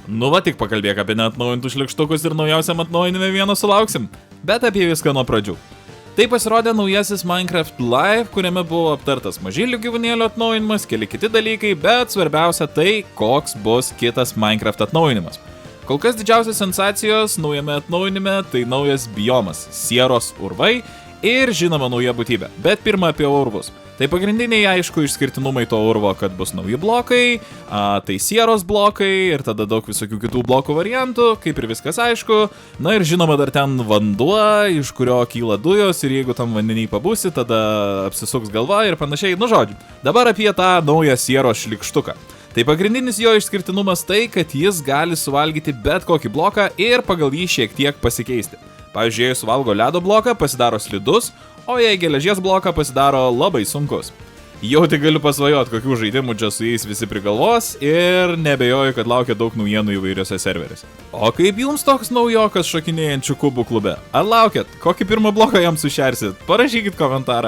Nu va, tik pakalbėk apie neatnaujintus šlikštukus ir naujausiam atnaujinime vieną sulauksim. Bet apie viską nuo pradžių. Tai pasirodė naujasis Minecraft Live, kuriame buvo aptartas mažylių gyvūnėlių atnaujinimas, keli kiti dalykai, bet svarbiausia tai, koks bus kitas Minecraft atnaujinimas. Kol kas didžiausios sensacijos naujame atnaujinime tai naujas biomas – sieros urvai ir žinoma nauja būtybė. Bet pirma apie urvus. Tai pagrindiniai, aišku, išskirtinumai to urvo, kad bus nauji blokai, tai sieros blokai ir tada daug visokių kitų blokų variantų, kaip ir viskas aišku. Na ir žinoma dar ten vanduo, iš kurio kyla dujos ir jeigu tam vandeniai pabusi, tada apsisuks galva ir panašiai. Nu žodžiu, dabar apie tą naują sieros šlikštuką. Tai pagrindinis jo išskirtinumas tai, kad jis gali suvalgyti bet kokį bloką ir pagal jį šiek tiek pasikeisti. Pavyzdžiui, jei suvalgo ledo bloką, pasidaro slidus, o jei geležies bloką pasidaro labai sunkus. Jau tik galiu pasvajot, kokių žaidimų čia su jais visi prigalvos ir nebejoju, kad laukia daug naujienų įvairiose serveriuose. O kaip jums toks naujokas šokinėjančių kubų klube? Ar laukiat? Kokį pirmą bloką jam sušersit? Parašykit komentarą.